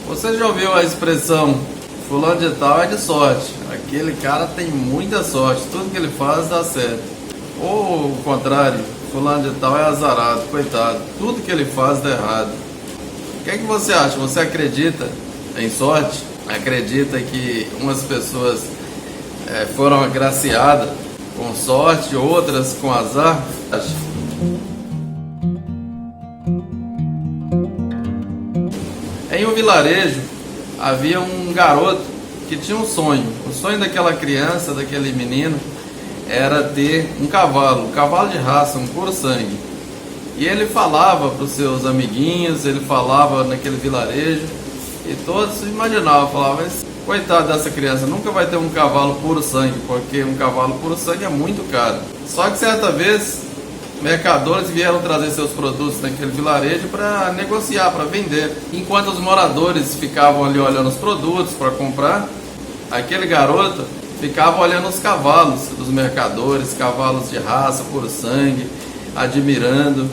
Você já ouviu a expressão fulano de tal é de sorte? Aquele cara tem muita sorte, tudo que ele faz dá certo. Ou o contrário, fulano de tal é azarado, coitado, tudo que ele faz dá errado. O que é que você acha? Você acredita em sorte? Acredita que umas pessoas foram agraciadas com sorte, outras com azar? Em um vilarejo havia um garoto que tinha um sonho. O sonho daquela criança, daquele menino, era ter um cavalo de raça, um puro sangue. E ele falava para os seus amiguinhos, ele falava naquele vilarejo, e todos imaginavam, falavam, coitado dessa criança, nunca vai ter um cavalo puro sangue, porque um cavalo puro sangue é muito caro. Só que certa vez, mercadores vieram trazer seus produtos naquele vilarejo para negociar, para vender. Enquanto os moradores ficavam ali olhando os produtos para comprar, aquele garoto ficava olhando os cavalos dos mercadores, cavalos de raça, puro sangue, admirando.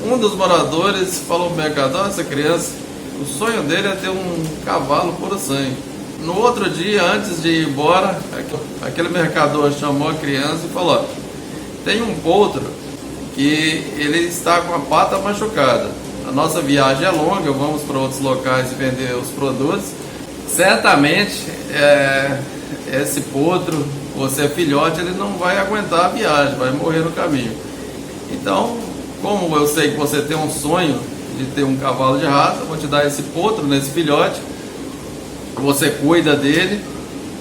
Um dos moradores falou para o mercador, essa criança, o sonho dele é ter um cavalo puro sangue. No outro dia, antes de ir embora, aquele mercador chamou a criança e falou, tem um potro que ele está com a pata machucada. A nossa viagem é longa, vamos para outros locais vender os produtos. Certamente, esse potro, você é filhote, ele não vai aguentar a viagem, vai morrer no caminho. Então, como eu sei que você tem um sonho de ter um cavalo de raça, eu vou te dar esse potro, nesse filhote, você cuida dele,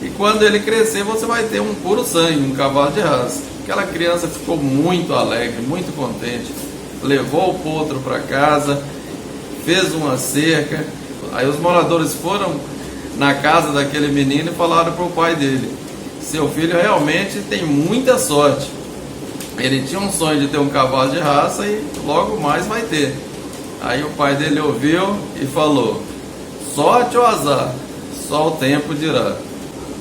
e quando ele crescer, você vai ter um puro sangue, um cavalo de raça. Aquela criança ficou muito alegre, muito contente, levou o potro para casa, fez uma cerca. Aí os moradores foram na casa daquele menino e falaram para o pai dele, seu filho realmente tem muita sorte, ele tinha um sonho de ter um cavalo de raça e logo mais vai ter. Aí o pai dele ouviu e falou, sorte ou azar, só o tempo dirá.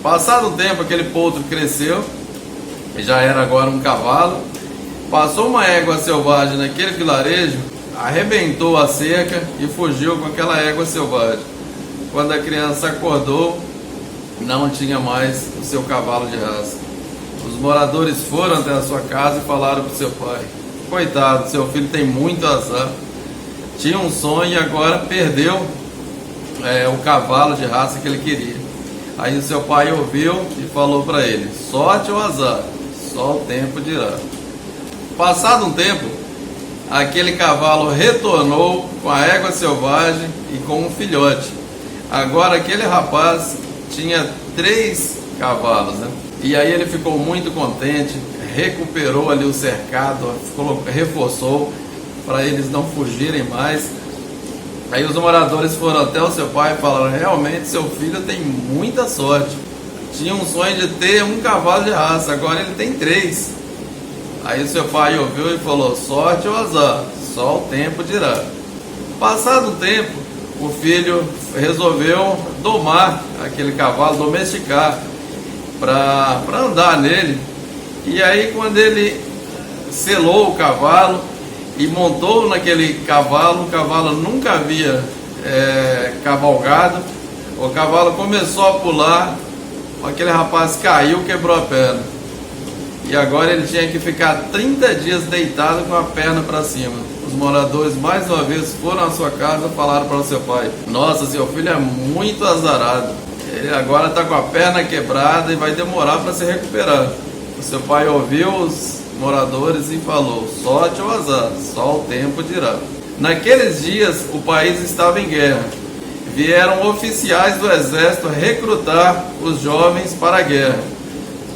Passado um tempo, aquele potro cresceu, já era agora um cavalo, passou uma égua selvagem naquele vilarejo, arrebentou a cerca e fugiu com aquela égua selvagem. Quando a criança acordou, não tinha mais o seu cavalo de raça. Os moradores foram até a sua casa e falaram para o seu pai, coitado, seu filho tem muito azar, tinha um sonho e agora perdeu o cavalo de raça que ele queria. Aí o seu pai ouviu e falou para ele, sorte ou azar, só o tempo dirá. Passado um tempo, aquele cavalo retornou com a égua selvagem e com um filhote. Agora aquele rapaz tinha 3 cavalos, né? E aí ele ficou muito contente, recuperou ali o cercado, reforçou para eles não fugirem mais. Aí os moradores foram até o seu pai e falaram, realmente seu filho tem muita sorte. Tinha um sonho de ter um cavalo de raça, agora ele tem 3. Aí o seu pai ouviu e falou, sorte ou azar, só o tempo dirá. Passado um tempo, o filho resolveu domar aquele cavalo, domesticar, para andar nele. E aí quando ele selou o cavalo e montou naquele cavalo, o cavalo nunca havia cavalgado, o cavalo começou a pular, aquele rapaz caiu, quebrou a perna. E agora ele tinha que ficar 30 dias deitado com a perna para cima. Os moradores mais uma vez foram à sua casa e falaram para o seu pai, nossa, seu filho é muito azarado, ele agora está com a perna quebrada e vai demorar para se recuperar. O seu pai ouviu os moradores e falou, sorte ou azar, só o tempo dirá. Naqueles dias o país estava em guerra. Vieram oficiais do exército recrutar os jovens para a guerra.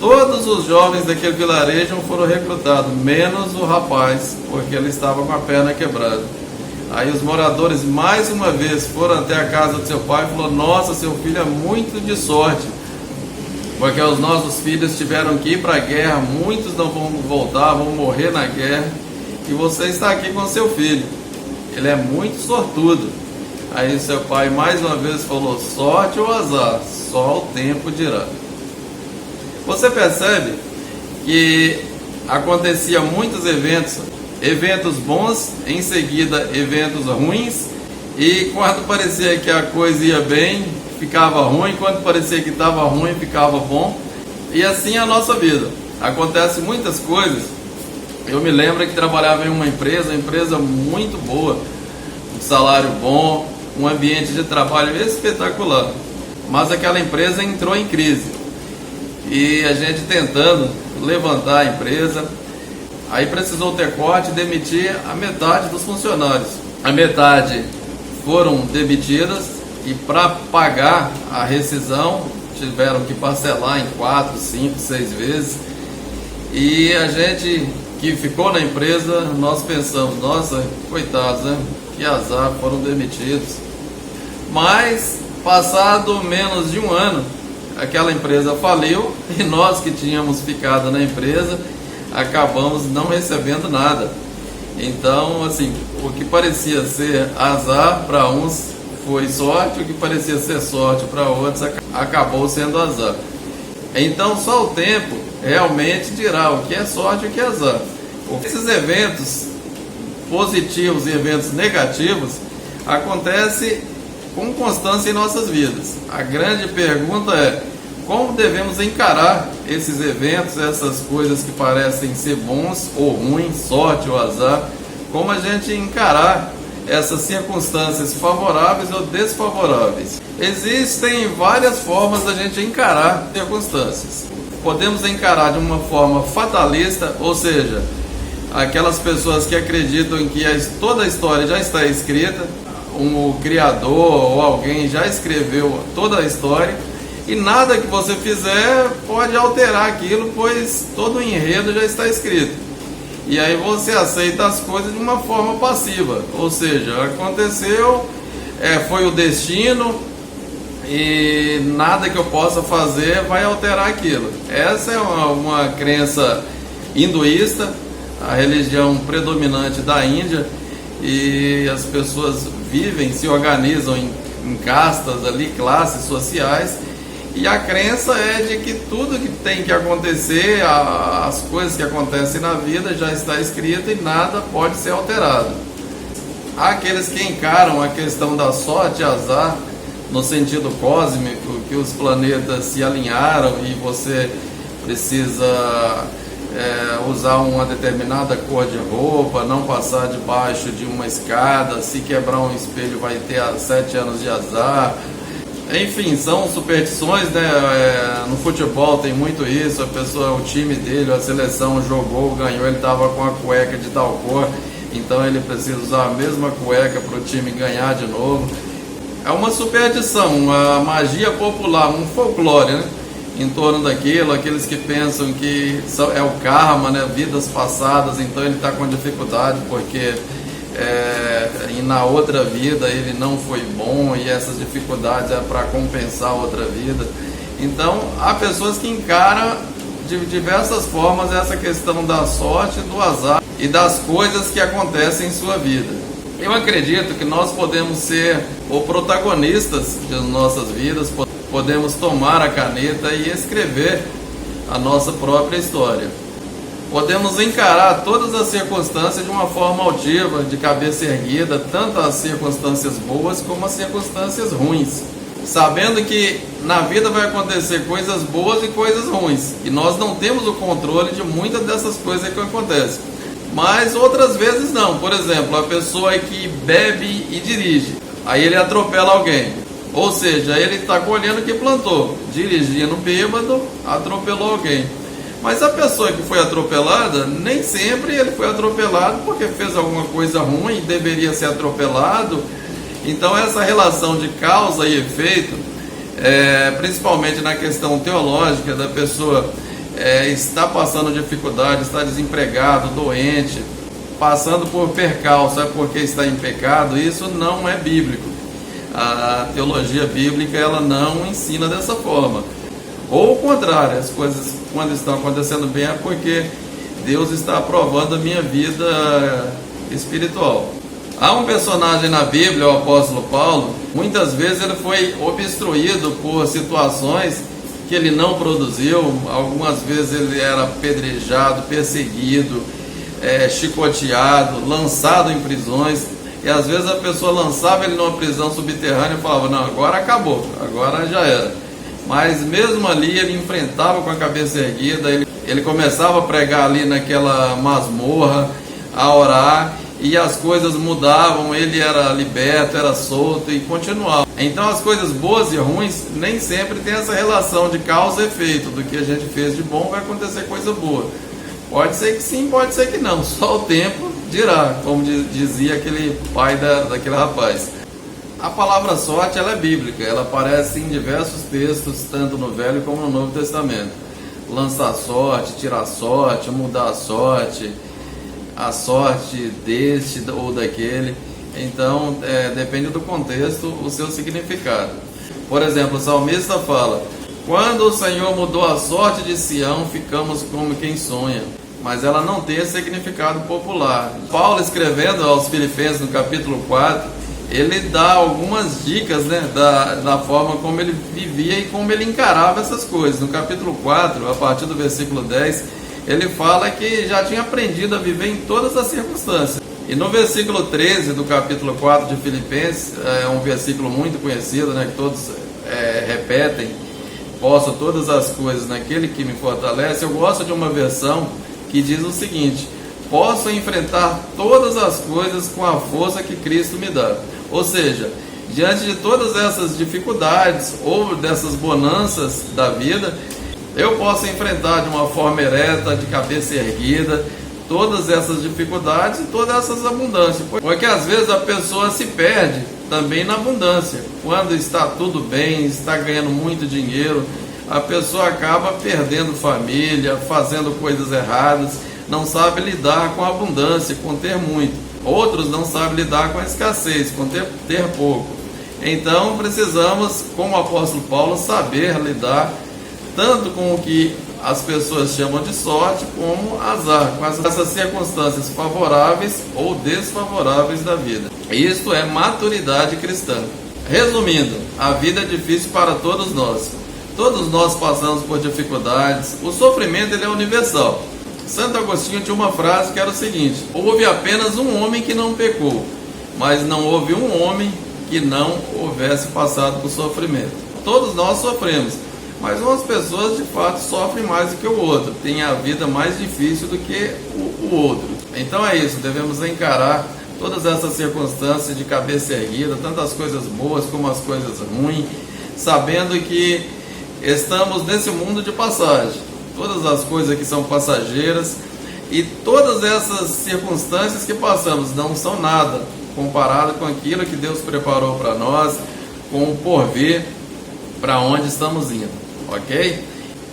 Todos os jovens daquele vilarejo foram recrutados, menos o rapaz, porque ele estava com a perna quebrada. Aí os moradores mais uma vez foram até a casa do seu pai e falaram, nossa, seu filho é muito de sorte, porque os nossos filhos tiveram que ir para a guerra, muitos não vão voltar, vão morrer na guerra, e você está aqui com seu filho, ele é muito sortudo. Aí seu pai mais uma vez falou, sorte ou azar, só o tempo dirá. Você percebe que acontecia muitos eventos bons, em seguida eventos ruins, E quando parecia que a coisa ia bem, ficava ruim. Quando parecia que estava ruim, ficava bom. E assim é a nossa vida. Acontece muitas coisas. Eu me lembro que trabalhava em uma empresa muito boa, um salário bom, um ambiente de trabalho espetacular. Mas aquela empresa entrou em crise. E a gente tentando levantar a empresa, aí precisou ter corte e demitir a metade dos funcionários. A metade foram demitidas e para pagar a rescisão tiveram que parcelar em 4, 5, 6 vezes. E a gente que ficou na empresa, nós pensamos, nossa, coitados, né? Que azar, foram demitidos. Mas, passado menos de um ano, aquela empresa faliu e nós que tínhamos ficado na empresa acabamos não recebendo nada. Então, assim, o que parecia ser azar para uns foi sorte, o que parecia ser sorte para outros acabou sendo azar. Então, só o tempo realmente dirá o que é sorte e o que é azar. Esses eventos positivos e eventos negativos acontecem com constância em nossas vidas. A grande pergunta é: como devemos encarar esses eventos, essas coisas que parecem ser bons ou ruins, sorte ou azar? Como a gente encarar essas circunstâncias favoráveis ou desfavoráveis? Existem várias formas da gente encarar circunstâncias. Podemos encarar de uma forma fatalista, ou seja, aquelas pessoas que acreditam que toda a história já está escrita, um criador ou alguém já escreveu toda a história e nada que você fizer pode alterar aquilo, pois todo o enredo já está escrito. E aí você aceita as coisas de uma forma passiva, ou seja, aconteceu, foi o destino e nada que eu possa fazer vai alterar aquilo. Essa é uma crença hinduísta, a religião predominante da Índia, e as pessoas vivem, se organizam em castas ali, classes sociais, e a crença é de que tudo que tem que acontecer, as coisas que acontecem na vida já está escrito e nada pode ser alterado. Há aqueles que encaram a questão da sorte e azar no sentido cósmico, que os planetas se alinharam e você precisa usar uma determinada cor de roupa, não passar debaixo de uma escada, se quebrar um espelho vai ter 7 anos de azar. Enfim, são superstições, né? No futebol tem muito isso, o time dele, a seleção jogou, ganhou, ele estava com a cueca de tal cor, então ele precisa usar a mesma cueca para o time ganhar de novo. É uma superstição, uma magia popular, um folclore, né? Em torno daquilo, aqueles que pensam que é o karma, né? Vidas passadas, então ele está com dificuldade porque e na outra vida ele não foi bom e essas dificuldades é para compensar a outra vida. Então há pessoas que encaram de diversas formas essa questão da sorte, do azar e das coisas que acontecem em sua vida. Eu acredito que nós podemos ser os protagonistas de nossas vidas, podemos tomar a caneta e escrever a nossa própria história. Podemos encarar todas as circunstâncias de uma forma altiva, de cabeça erguida, tanto as circunstâncias boas como as circunstâncias ruins, sabendo que na vida vai acontecer coisas boas e coisas ruins, e nós não temos o controle de muitas dessas coisas que acontecem, mas outras vezes não. Por exemplo, a pessoa que bebe e dirige, aí ele atropela alguém, ou seja, ele está colhendo o que plantou, dirigindo bêbado, atropelou alguém. Mas a pessoa que foi atropelada, nem sempre ele foi atropelado porque fez alguma coisa ruim e deveria ser atropelado. Então essa relação de causa e efeito, principalmente na questão teológica da pessoa está passando dificuldade, está desempregado, doente, passando por percalço, sabe por que está em pecado? Isso não é bíblico. A teologia bíblica ela não ensina dessa forma. Ou o contrário, as coisas quando estão acontecendo bem é porque Deus está aprovando a minha vida espiritual. Há um personagem na Bíblia, o apóstolo Paulo, muitas vezes ele foi obstruído por situações que ele não produziu, algumas vezes ele era apedrejado, perseguido, chicoteado, lançado em prisões, e às vezes a pessoa lançava ele numa prisão subterrânea e falava, não, agora acabou, agora já era. Mas mesmo ali ele enfrentava com a cabeça erguida, ele começava a pregar ali naquela masmorra, a orar, e as coisas mudavam, ele era liberto, era solto e continuava. Então as coisas boas e ruins nem sempre tem essa relação de causa e efeito, do que a gente fez de bom vai acontecer coisa boa. Pode ser que sim, pode ser que não, só o tempo dirá, como dizia aquele pai daquele rapaz. A palavra sorte, ela é bíblica, ela aparece em diversos textos, tanto no Velho como no Novo Testamento. Lançar sorte, tirar sorte, mudar a sorte deste ou daquele. Então, depende do contexto, o seu significado. Por exemplo, o salmista fala, quando o Senhor mudou a sorte de Sião, ficamos como quem sonha. Mas ela não tem esse significado popular. Paulo, escrevendo aos Filipenses no capítulo 4, ele dá algumas dicas, né, da forma como ele vivia e como ele encarava essas coisas. No capítulo 4, a partir do versículo 10, ele fala que já tinha aprendido a viver em todas as circunstâncias. E no versículo 13 do capítulo 4 de Filipenses, é um versículo muito conhecido, né, que todos repetem, posso todas as coisas naquele que me fortalece. Eu gosto de uma versão que diz o seguinte, posso enfrentar todas as coisas com a força que Cristo me dá. Ou seja, diante de todas essas dificuldades ou dessas bonanças da vida, eu posso enfrentar de uma forma ereta, de cabeça erguida, todas essas dificuldades e todas essas abundâncias. Porque às vezes a pessoa se perde também na abundância. Quando está tudo bem, está ganhando muito dinheiro, a pessoa acaba perdendo família, fazendo coisas erradas, não sabe lidar com a abundância, com ter muito. Outros não sabem lidar com a escassez, com ter pouco. Então precisamos, como o apóstolo Paulo, saber lidar tanto com o que as pessoas chamam de sorte, como azar, com essas circunstâncias favoráveis ou desfavoráveis da vida. Isto é maturidade cristã. Resumindo, a vida é difícil para todos nós. Todos nós passamos por dificuldades. O sofrimento ele é universal. Santo Agostinho tinha uma frase que era o seguinte, houve apenas um homem que não pecou, mas não houve um homem que não houvesse passado por sofrimento. Todos nós sofremos, mas umas pessoas de fato sofrem mais do que o outro, têm a vida mais difícil do que o outro. Então é isso, devemos encarar todas essas circunstâncias de cabeça erguida, tanto as coisas boas como as coisas ruins, sabendo que estamos nesse mundo de passagem. Todas as coisas que são passageiras e todas essas circunstâncias que passamos não são nada comparado com aquilo que Deus preparou para nós, com o porvir, para onde estamos indo, ok?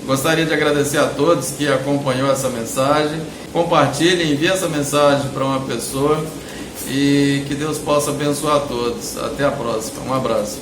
Gostaria de agradecer a todos que acompanhou essa mensagem. Compartilhe, envie essa mensagem para uma pessoa e que Deus possa abençoar a todos. Até a próxima. Um abraço.